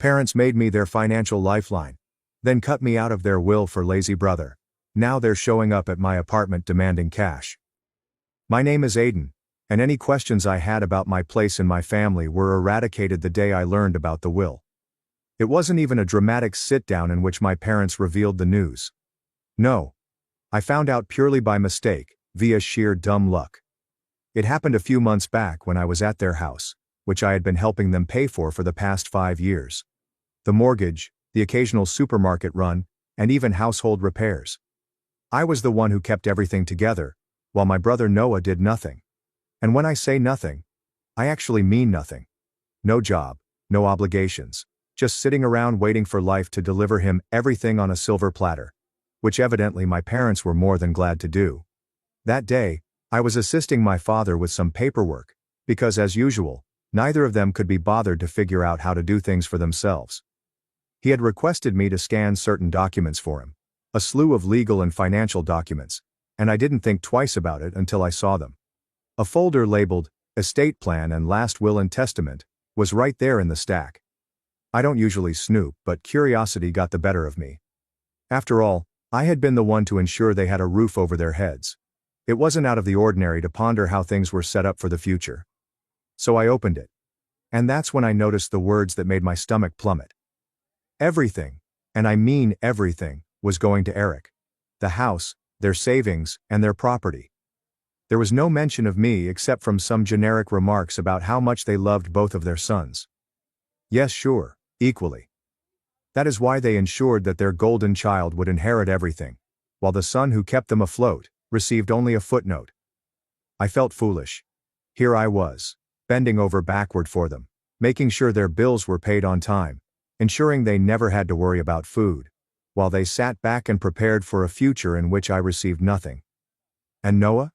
Parents made me their financial lifeline, then cut me out of their will for lazy brother. Now they're showing up at my apartment demanding cash. My name is Aiden, and any questions I had about my place in my family were eradicated the day I learned about the will. It wasn't even a dramatic sit-down in which my parents revealed the news. No. I found out purely by mistake, via sheer dumb luck. It happened a few months back when I was at their house, which I had been helping them pay for the past 5 years. The mortgage, the occasional supermarket run, and even household repairs. I was the one who kept everything together, while my brother Noah did nothing. And when I say nothing, I actually mean nothing. No job, no obligations, just sitting around waiting for life to deliver him everything on a silver platter, which evidently my parents were more than glad to do. That day, I was assisting my father with some paperwork, because as usual, neither of them could be bothered to figure out how to do things for themselves. He had requested me to scan certain documents for him, a slew of legal and financial documents, and I didn't think twice about it until I saw them. A folder labeled, Estate Plan and Last Will and Testament, was right there in the stack. I don't usually snoop, but curiosity got the better of me. After all, I had been the one to ensure they had a roof over their heads. It wasn't out of the ordinary to ponder how things were set up for the future. So I opened it. And that's when I noticed the words that made my stomach plummet. Everything, and I mean everything, was going to Eric. The house, their savings, and their property. There was no mention of me except from some generic remarks about how much they loved both of their sons. Yes, sure, equally. That is why they ensured that their golden child would inherit everything, while the son who kept them afloat received only a footnote. I felt foolish. Here I was, bending over backward for them, making sure their bills were paid on time, ensuring they never had to worry about food, while they sat back and prepared for a future in which I received nothing. And Noah?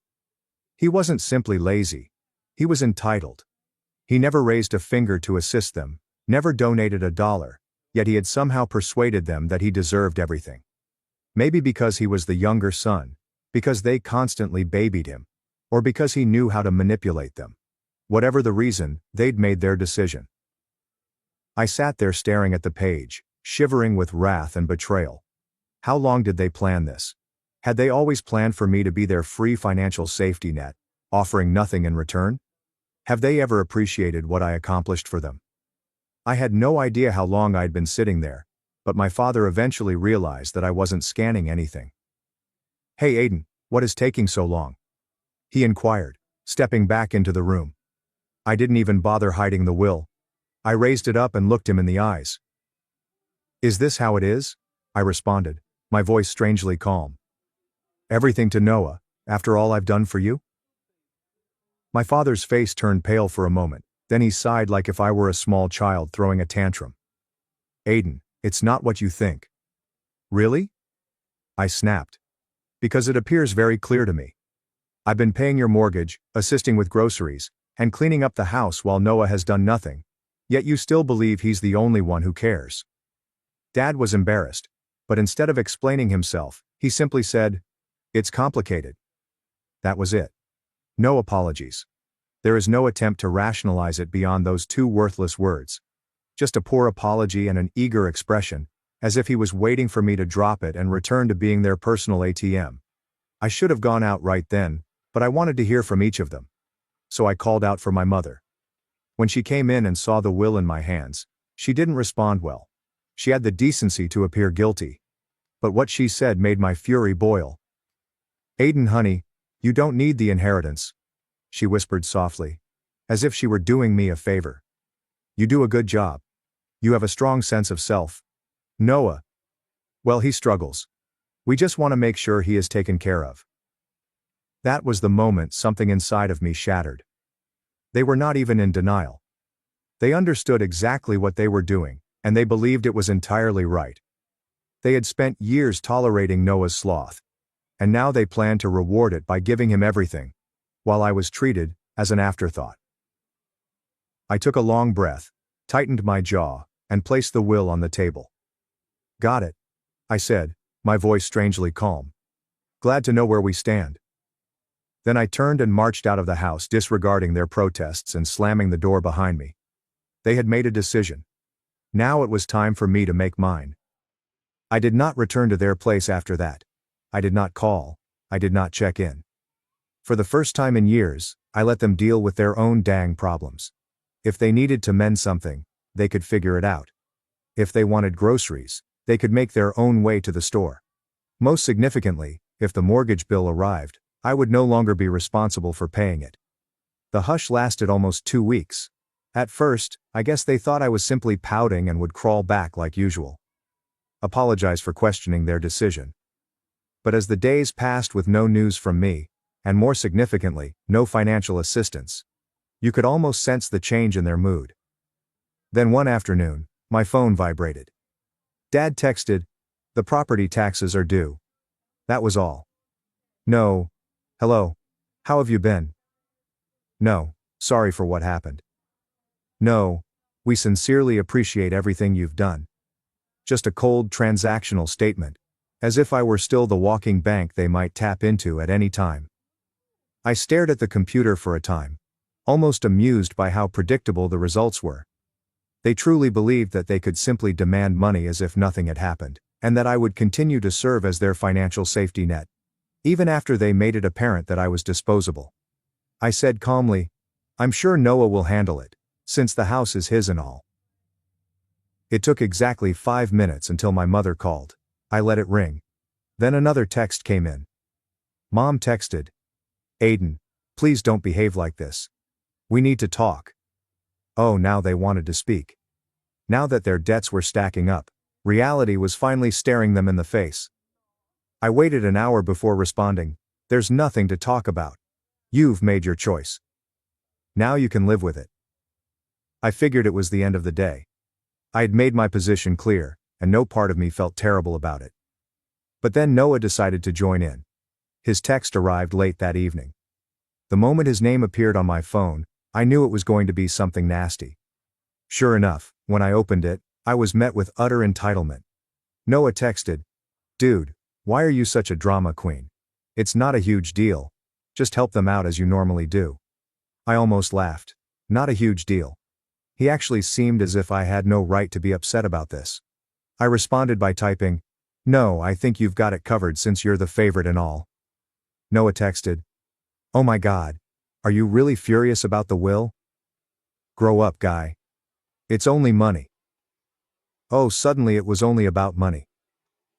He wasn't simply lazy. He was entitled. He never raised a finger to assist them, never donated $1, yet he had somehow persuaded them that he deserved everything. Maybe because he was the younger son, because they constantly babied him, or because he knew how to manipulate them. Whatever the reason, they'd made their decision. I sat there staring at the page, shivering with wrath and betrayal. How long did they plan this? Had they always planned for me to be their free financial safety net, offering nothing in return? Have they ever appreciated what I accomplished for them? I had no idea how long I'd been sitting there, but my father eventually realized that I wasn't scanning anything. "Hey Aiden, what is taking so long?" he inquired, stepping back into the room. I didn't even bother hiding the will. I raised it up and looked him in the eyes. "Is this how it is?" I responded, my voice strangely calm. "Everything to Noah, after all I've done for you?" My father's face turned pale for a moment, then he sighed like if I were a small child throwing a tantrum. "Aiden, it's not what you think." "Really?" I snapped. "Because it appears very clear to me. I've been paying your mortgage, assisting with groceries, and cleaning up the house while Noah has done nothing, yet you still believe he's the only one who cares." Dad was embarrassed, but instead of explaining himself, he simply said, "It's complicated." That was it. No apologies. There is no attempt to rationalize it beyond those two worthless words. Just a poor apology and an eager expression, as if he was waiting for me to drop it and return to being their personal ATM. I should have gone out right then, but I wanted to hear from each of them. So I called out for my mother. When she came in and saw the will in my hands, she didn't respond well. She had the decency to appear guilty. But what she said made my fury boil. "Aiden, honey, you don't need the inheritance," she whispered softly, as if she were doing me a favor. "You do a good job. You have a strong sense of self. Noah, well, he struggles. We just want to make sure he is taken care of." That was the moment something inside of me shattered. They were not even in denial. They understood exactly what they were doing, and they believed it was entirely right. They had spent years tolerating Noah's sloth, and now they planned to reward it by giving him everything, while I was treated as an afterthought. I took a long breath, tightened my jaw, and placed the will on the table. "Got it," I said, my voice strangely calm. "Glad to know where we stand." Then I turned and marched out of the house, disregarding their protests and slamming the door behind me. They had made a decision. Now it was time for me to make mine. I did not return to their place after that. I did not call. I did not check in. For the first time in years, I let them deal with their own dang problems. If they needed to mend something, they could figure it out. If they wanted groceries, they could make their own way to the store. Most significantly, if the mortgage bill arrived, I would no longer be responsible for paying it. The hush lasted almost 2 weeks. At first, I guess they thought I was simply pouting and would crawl back like usual. Apologize for questioning their decision. But as the days passed with no news from me, and more significantly, no financial assistance, you could almost sense the change in their mood. Then one afternoon, my phone vibrated. Dad texted, "The property taxes are due." That was all. No. "Hello. How have you been?" No. "Sorry for what happened." No. "We sincerely appreciate everything you've done." Just a cold transactional statement, as if I were still the walking bank they might tap into at any time. I stared at the computer for a time, almost amused by how predictable the results were. They truly believed that they could simply demand money as if nothing had happened, and that I would continue to serve as their financial safety net, even after they made it apparent that I was disposable. I said calmly, "I'm sure Noah will handle it, since the house is his and all." It took exactly 5 minutes until my mother called. I let it ring. Then another text came in. Mom texted, "Aiden, please don't behave like this. We need to talk." Oh, now they wanted to speak. Now that their debts were stacking up, reality was finally staring them in the face. I waited an hour before responding, "There's nothing to talk about. You've made your choice. Now you can live with it." I figured it was the end of the day. I had made my position clear, and no part of me felt terrible about it. But then Noah decided to join in. His text arrived late that evening. The moment his name appeared on my phone, I knew it was going to be something nasty. Sure enough, when I opened it, I was met with utter entitlement. Noah texted, "Dude, why are you such a drama queen? It's not a huge deal. Just help them out as you normally do." I almost laughed. Not a huge deal. He actually seemed as if I had no right to be upset about this. I responded by typing, "No, I think you've got it covered since you're the favorite and all." Noah texted, "Oh my God. Are you really furious about the will? Grow up, guy. It's only money." Oh, suddenly it was only about money.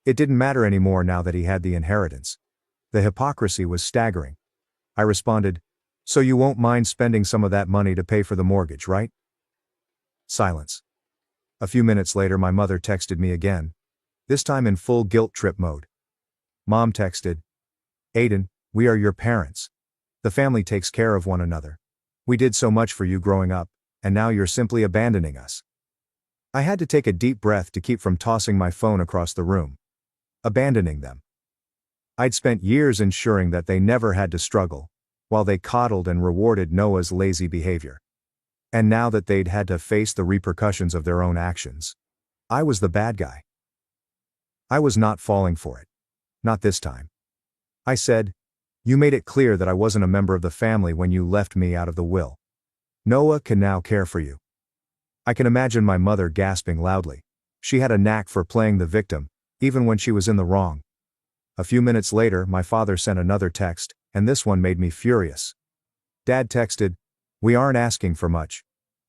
It didn't matter anymore now that he had the inheritance. The hypocrisy was staggering. I responded, "So you won't mind spending some of that money to pay for the mortgage, right?" Silence. A few minutes later my mother texted me again, this time in full guilt trip mode. Mom texted, "Aiden, we are your parents. The family takes care of one another. We did so much for you growing up, and now you're simply abandoning us." I had to take a deep breath to keep from tossing my phone across the room. Abandoning them. I'd spent years ensuring that they never had to struggle, while they coddled and rewarded Noah's lazy behavior. And now that they'd had to face the repercussions of their own actions, I was the bad guy. I was not falling for it. Not this time. I said, "You made it clear that I wasn't a member of the family when you left me out of the will. Noah can now care for you." I can imagine my mother gasping loudly. She had a knack for playing the victim, even when she was in the wrong. A few minutes later, my father sent another text, and this one made me furious. Dad texted, "We aren't asking for much.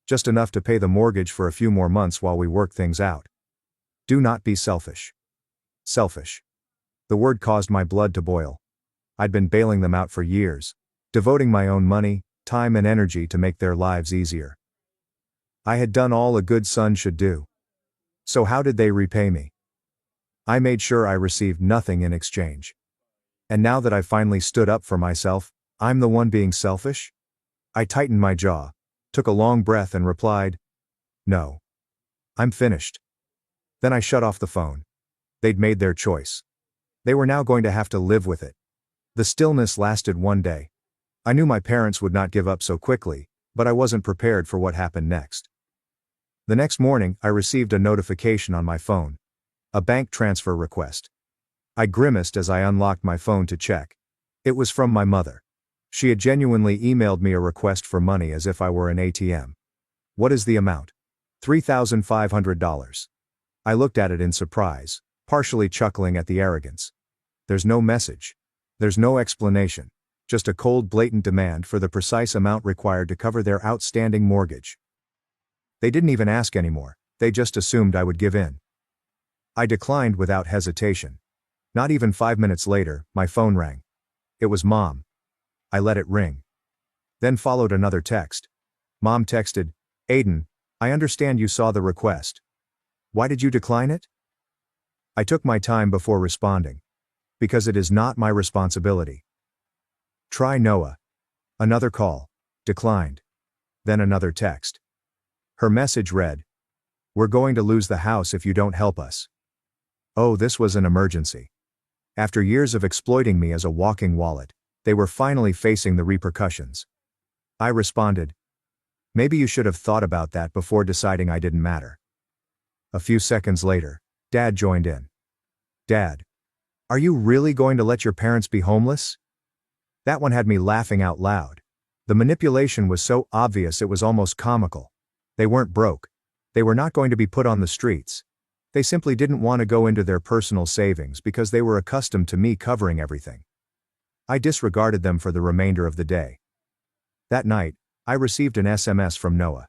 Just enough to pay the mortgage for a few more months while we work things out. Do not be selfish." Selfish. The word caused my blood to boil. I'd been bailing them out for years, devoting my own money, time and energy to make their lives easier. I had done all a good son should do. So how did they repay me? I made sure I received nothing in exchange. And now that I finally stood up for myself, I'm the one being selfish? I tightened my jaw, took a long breath and replied, "No. I'm finished." Then I shut off the phone. They'd made their choice. They were now going to have to live with it. The stillness lasted one day. I knew my parents would not give up so quickly, but I wasn't prepared for what happened next. The next morning, I received a notification on my phone. A bank transfer request. I grimaced as I unlocked my phone to check. It was from my mother. She had genuinely emailed me a request for money as if I were an ATM. "What is the amount?" $3,500. I looked at it in surprise, partially chuckling at the arrogance. There's no message. There's no explanation. Just a cold, blatant demand for the precise amount required to cover their outstanding mortgage. They didn't even ask anymore, they just assumed I would give in. I declined without hesitation. Not even 5 minutes later, my phone rang. It was Mom. I let it ring. Then followed another text. Mom texted, "Aiden, I understand you saw the request. Why did you decline it?" I took my time before responding. Because it is not my responsibility. Try Noah. Another call. Declined. Then another text. Her message read, "We're going to lose the house if you don't help us." Oh, this was an emergency. After years of exploiting me as a walking wallet, they were finally facing the repercussions. I responded, "Maybe you should have thought about that before deciding I didn't matter." A few seconds later, Dad joined in. "Dad, are you really going to let your parents be homeless?" That one had me laughing out loud. The manipulation was so obvious it was almost comical. They weren't broke. They were not going to be put on the streets. They simply didn't want to go into their personal savings because they were accustomed to me covering everything. I disregarded them for the remainder of the day. That night, I received an SMS from Noah.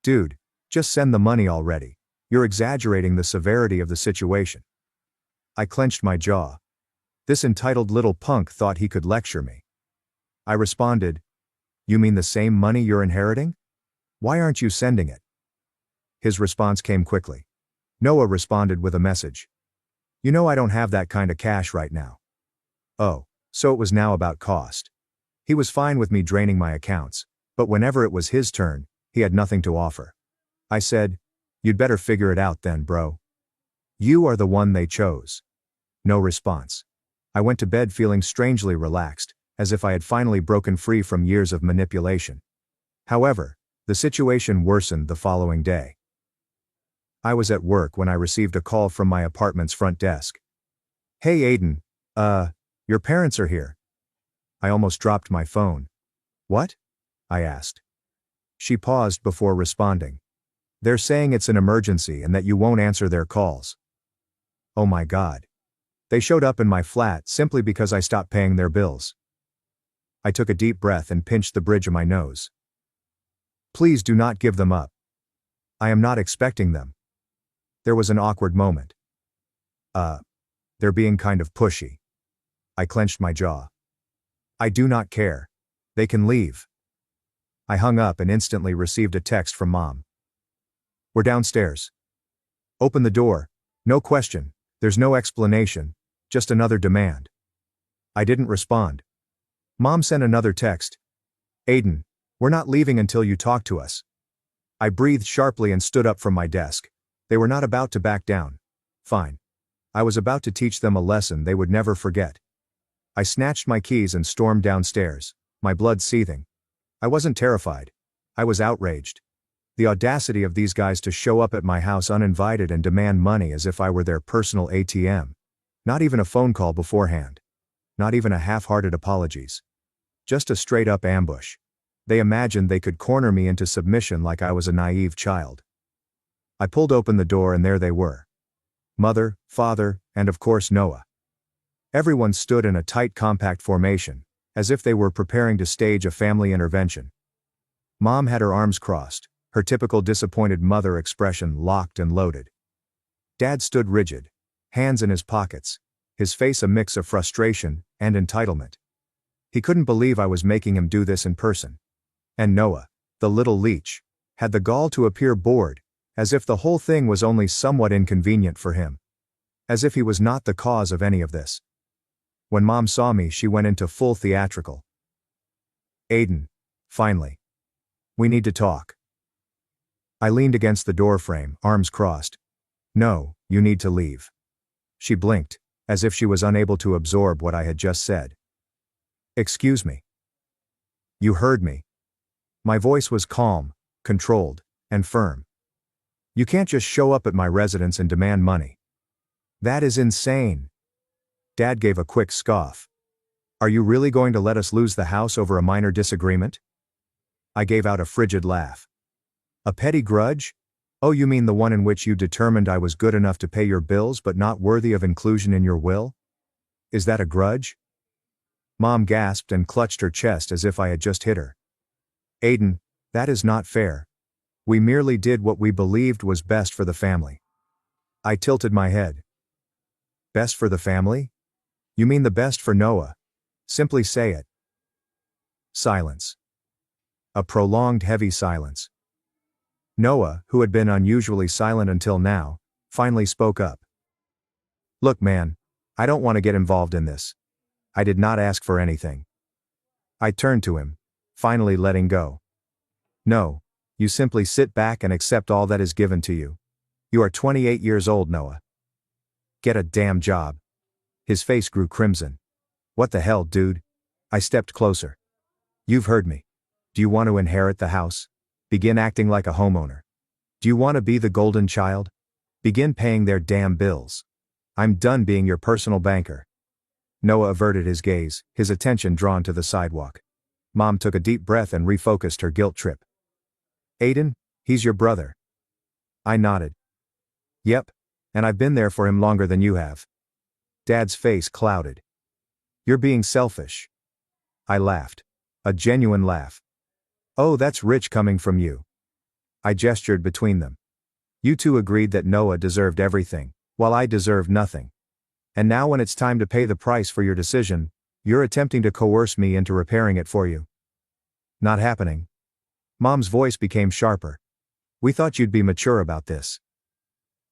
"Dude, just send the money already. You're exaggerating the severity of the situation." I clenched my jaw. This entitled little punk thought he could lecture me. I responded, "You mean the same money you're inheriting? Why aren't you sending it?" His response came quickly. Noah responded with a message. "You know I don't have that kind of cash right now." Oh, so it was now about cost. He was fine with me draining my accounts, but whenever it was his turn, he had nothing to offer. I said, "You'd better figure it out then, bro. You are the one they chose." No response. I went to bed feeling strangely relaxed, as if I had finally broken free from years of manipulation. However, the situation worsened the following day. I was at work when I received a call from my apartment's front desk. "Hey Aiden, your parents are here." I almost dropped my phone. "What?" I asked. She paused before responding. "They're saying it's an emergency and that you won't answer their calls." Oh my God. They showed up in my flat simply because I stopped paying their bills. I took a deep breath and pinched the bridge of my nose. "Please do not give them up. I am not expecting them." There was an awkward moment. They're being kind of pushy." I clenched my jaw. "I do not care. They can leave." I hung up and instantly received a text from Mom. "We're downstairs. Open the door. No question, there's no explanation, just another demand." I didn't respond. Mom sent another text. "Aiden, we're not leaving until you talk to us." I breathed sharply and stood up from my desk. They were not about to back down. Fine. I was about to teach them a lesson they would never forget. I snatched my keys and stormed downstairs, my blood seething. I wasn't terrified. I was outraged. The audacity of these guys to show up at my house uninvited and demand money as if I were their personal ATM. Not even a phone call beforehand. Not even a half-hearted apologies. Just a straight-up ambush. They imagined they could corner me into submission like I was a naive child. I pulled open the door and there they were. Mother, father, and of course Noah. Everyone stood in a tight compact formation, as if they were preparing to stage a family intervention. Mom had her arms crossed, her typical disappointed mother expression locked and loaded. Dad stood rigid, hands in his pockets, his face a mix of frustration and entitlement. He couldn't believe I was making him do this in person. And Noah, the little leech, had the gall to appear bored, as if the whole thing was only somewhat inconvenient for him. As if he was not the cause of any of this. When Mom saw me, she went into full theatrical. "Aiden, finally. We need to talk." I leaned against the doorframe, arms crossed. "No, you need to leave." She blinked, as if she was unable to absorb what I had just said. "Excuse me." "You heard me." My voice was calm, controlled, and firm. "You can't just show up at my residence and demand money. That is insane." Dad gave a quick scoff. "Are you really going to let us lose the house over a minor disagreement?" I gave out a frigid laugh. "A petty grudge? Oh, you mean the one in which you determined I was good enough to pay your bills but not worthy of inclusion in your will? Is that a grudge? Mom gasped and clutched her chest as if I had just hit her. Aiden, that is not fair. We merely did what we believed was best for the family. I tilted my head. Best for the family? You mean the best for Noah? Simply say it. Silence. A prolonged heavy silence. Noah, who had been unusually silent until now, finally spoke up. Look, man, I don't want to get involved in this. I did not ask for anything. I turned to him, finally letting go. No, you simply sit back and accept all that is given to you. You are 28 years old, Noah. Get a damn job. His face grew crimson. What the hell, dude? I stepped closer. You've heard me. Do you want to inherit the house? Begin acting like a homeowner. Do you want to be the golden child? Begin paying their damn bills. I'm done being your personal banker. Noah averted his gaze, his attention drawn to the sidewalk. Mom took a deep breath and refocused her guilt trip. Aiden, he's your brother. I nodded. Yep, and I've been there for him longer than you have. Dad's face clouded. You're being selfish. I laughed. A genuine laugh. Oh, that's rich coming from you. I gestured between them. You two agreed that Noah deserved everything, while I deserved nothing. And now when it's time to pay the price for your decision, you're attempting to coerce me into repairing it for you. Not happening. Mom's voice became sharper. We thought you'd be mature about this.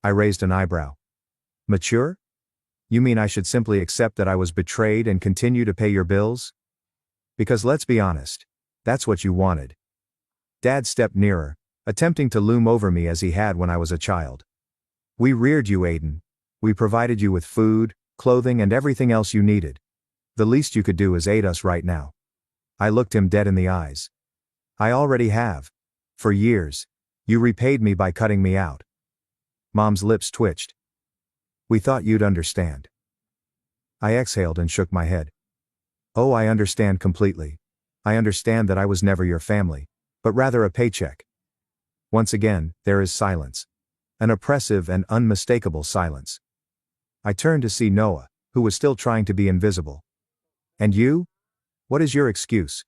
I raised an eyebrow. Mature? You mean I should simply accept that I was betrayed and continue to pay your bills? Because let's be honest, that's what you wanted. Dad stepped nearer, attempting to loom over me as he had when I was a child. We reared you, Aiden. We provided you with food, clothing, and everything else you needed. The least you could do is aid us right now. I looked him dead in the eyes. I already have. For years. You repaid me by cutting me out. Mom's lips twitched. We thought you'd understand. I exhaled and shook my head. Oh, I understand completely. I understand that I was never your family, but rather a paycheck. Once again, there is silence. An oppressive and unmistakable silence. I turned to see Noah, who was still trying to be invisible. And you? What is your excuse?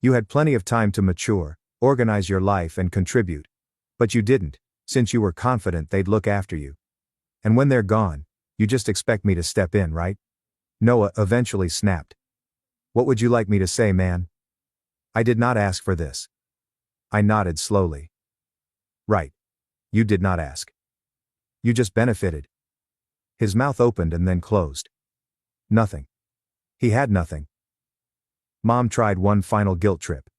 You had plenty of time to mature, organize your life and contribute. But you didn't, since you were confident they'd look after you. And when they're gone, you just expect me to step in, right? Noah eventually snapped. What would you like me to say, man? I did not ask for this. I nodded slowly. Right. You did not ask. You just benefited. His mouth opened and then closed. Nothing. He had nothing. Mom tried one final guilt trip.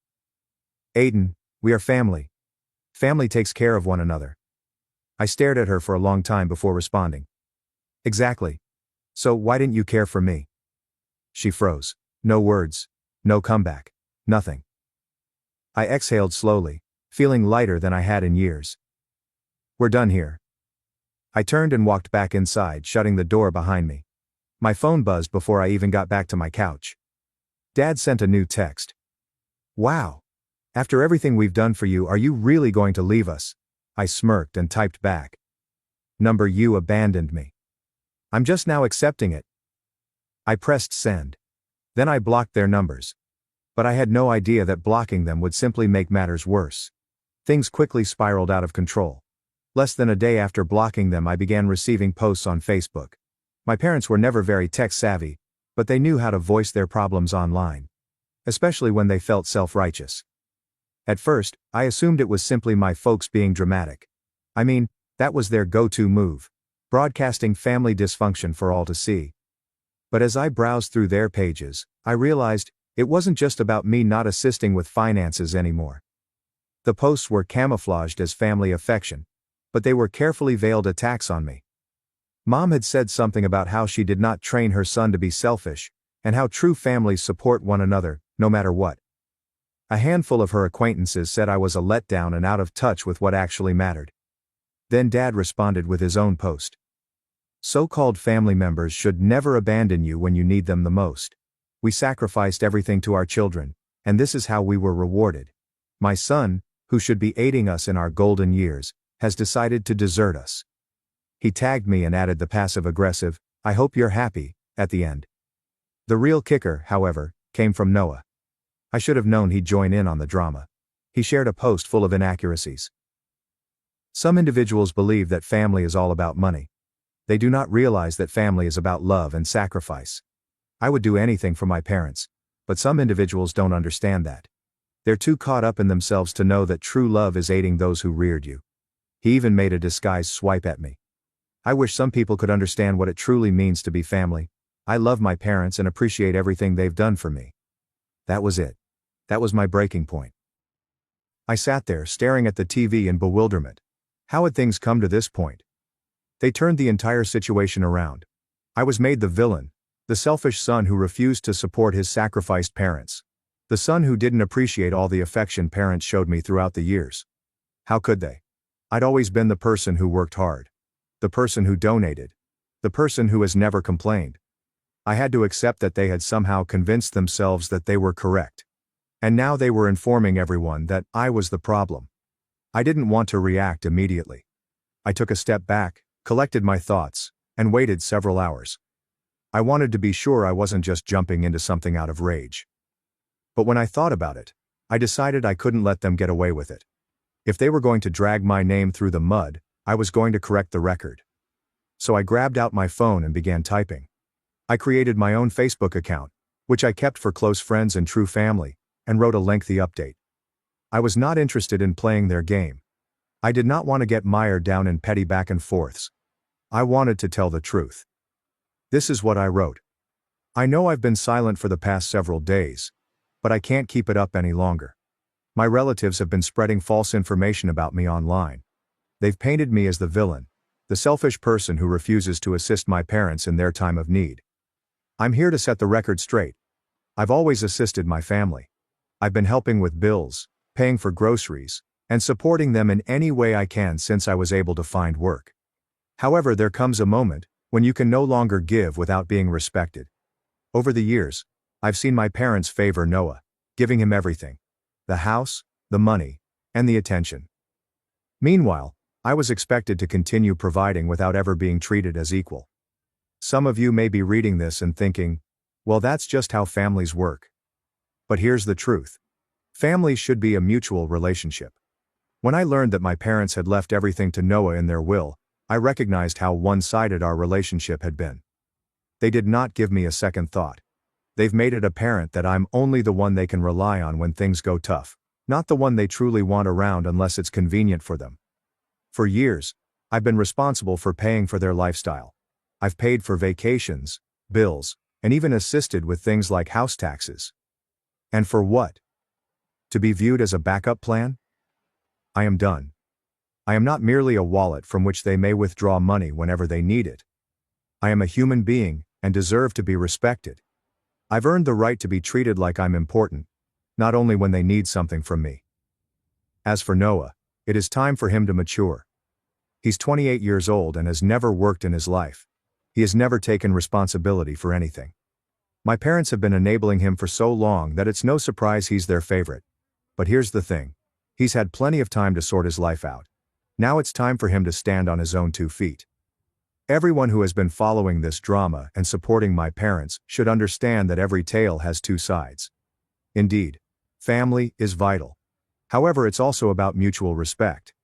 Aiden, we are family. Family takes care of one another. I stared at her for a long time before responding. Exactly. So why didn't you care for me? She froze. No words. No comeback. Nothing. I exhaled slowly, feeling lighter than I had in years. We're done here. I turned and walked back inside, shutting the door behind me. My phone buzzed before I even got back to my couch. Dad sent a new text. Wow. After everything we've done for you, are you really going to leave us? I smirked and typed back. Number, you abandoned me. I'm just now accepting it. I pressed send. Then I blocked their numbers. But I had no idea that blocking them would simply make matters worse. Things quickly spiraled out of control. Less than a day after blocking them, I began receiving posts on Facebook. My parents were never very tech-savvy, but they knew how to voice their problems online. Especially when they felt self-righteous. At first, I assumed it was simply my folks being dramatic. I mean, that was their go-to move. Broadcasting family dysfunction for all to see. But as I browsed through their pages, I realized it wasn't just about me not assisting with finances anymore. The posts were camouflaged as family affection, but they were carefully veiled attacks on me. Mom had said something about how she did not train her son to be selfish, and how true families support one another, no matter what. A handful of her acquaintances said I was a letdown and out of touch with what actually mattered. Then Dad responded with his own post. So-called family members should never abandon you when you need them the most. We sacrificed everything to our children, and this is how we were rewarded. My son, who should be aiding us in our golden years, has decided to desert us. He tagged me and added the passive-aggressive, "I hope you're happy," at the end. The real kicker, however, came from Noah. I should have known he'd join in on the drama. He shared a post full of inaccuracies. Some individuals believe that family is all about money. They do not realize that family is about love and sacrifice. I would do anything for my parents, but some individuals don't understand that. They're too caught up in themselves to know that true love is aiding those who reared you. He even made a disguised swipe at me. I wish some people could understand what it truly means to be family. I love my parents and appreciate everything they've done for me. That was it. That was my breaking point. I sat there staring at the TV in bewilderment. How had things come to this point? They turned the entire situation around. I was made the villain, the selfish son who refused to support his sacrificed parents. The son who didn't appreciate all the affection parents showed me throughout the years. How could they? I'd always been the person who worked hard. The person who donated. The person who has never complained. I had to accept that they had somehow convinced themselves that they were correct. And now they were informing everyone that I was the problem. I didn't want to react immediately. I took a step back, collected my thoughts, and waited several hours. I wanted to be sure I wasn't just jumping into something out of rage. But when I thought about it, I decided I couldn't let them get away with it. If they were going to drag my name through the mud, I was going to correct the record. So I grabbed out my phone and began typing. I created my own Facebook account, which I kept for close friends and true family, and wrote a lengthy update. I was not interested in playing their game. I did not want to get mired down in petty back and forths. I wanted to tell the truth. This is what I wrote. I know I've been silent for the past several days, but I can't keep it up any longer. My relatives have been spreading false information about me online. They've painted me as the villain, the selfish person who refuses to assist my parents in their time of need. I'm here to set the record straight. I've always assisted my family. I've been helping with bills, paying for groceries, and supporting them in any way I can since I was able to find work. However, there comes a moment when you can no longer give without being respected. Over the years, I've seen my parents favor Noah, giving him everything: the house, the money, and the attention. Meanwhile, I was expected to continue providing without ever being treated as equal. Some of you may be reading this and thinking, well, that's just how families work. But here's the truth. Family should be a mutual relationship. When I learned that my parents had left everything to Noah in their will, I recognized how one-sided our relationship had been. They did not give me a second thought. They've made it apparent that I'm only the one they can rely on when things go tough, not the one they truly want around unless it's convenient for them. For years, I've been responsible for paying for their lifestyle. I've paid for vacations, bills, and even assisted with things like house taxes. And for what? To be viewed as a backup plan? I am done. I am not merely a wallet from which they may withdraw money whenever they need it. I am a human being and deserve to be respected. I've earned the right to be treated like I'm important, not only when they need something from me. As for Noah, it is time for him to mature. He's 28 years old and has never worked in his life. He has never taken responsibility for anything. My parents have been enabling him for so long that it's no surprise he's their favorite. But here's the thing. He's had plenty of time to sort his life out. Now it's time for him to stand on his own 2 feet. Everyone who has been following this drama and supporting my parents should understand that every tale has 2 sides. Indeed, family is vital. However, it's also about mutual respect.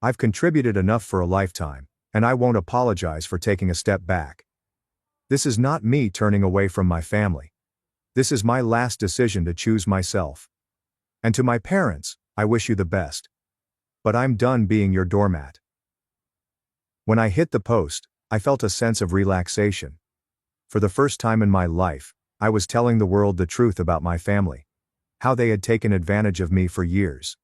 I've contributed enough for a lifetime, and I won't apologize for taking a step back. This is not me turning away from my family. This is my last decision to choose myself. And to my parents, I wish you the best. But I'm done being your doormat. When I hit the post, I felt a sense of relaxation. For the first time in my life, I was telling the world the truth about my family. How they had taken advantage of me for years.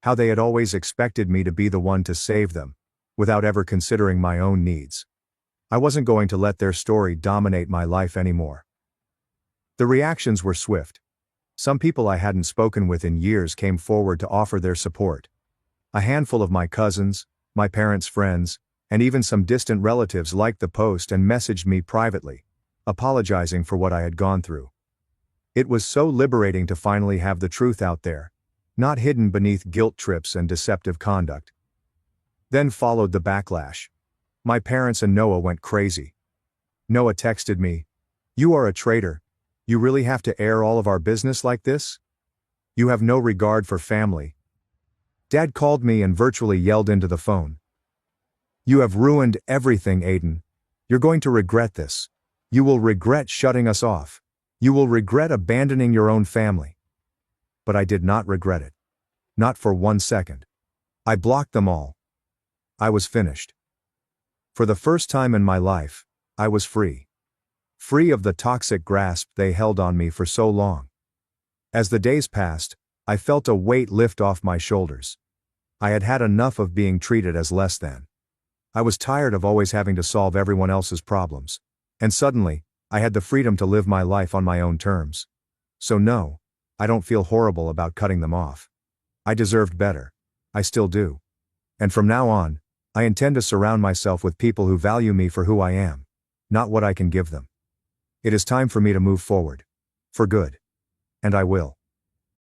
How they had always expected me to be the one to save them, without ever considering my own needs. I wasn't going to let their story dominate my life anymore. The reactions were swift. Some people I hadn't spoken with in years came forward to offer their support. A handful of my cousins, my parents' friends, and even some distant relatives liked the post and messaged me privately, apologizing for what I had gone through. It was so liberating to finally have the truth out there, not hidden beneath guilt trips and deceptive conduct. Then followed the backlash. My parents and Noah went crazy. Noah texted me, "You are a traitor. You really have to air all of our business like this? You have no regard for family." Dad called me and virtually yelled into the phone. "You have ruined everything, Aiden. You're going to regret this. You will regret shutting us off. You will regret abandoning your own family." But I did not regret it. Not for 1 second. I blocked them all. I was finished. For the first time in my life, I was free. Free of the toxic grasp they held on me for so long. As the days passed, I felt a weight lift off my shoulders. I had had enough of being treated as less than. I was tired of always having to solve everyone else's problems. And suddenly, I had the freedom to live my life on my own terms. So no, I don't feel horrible about cutting them off. I deserved better. I still do. And from now on, I intend to surround myself with people who value me for who I am, not what I can give them. It is time for me to move forward. For good. And I will.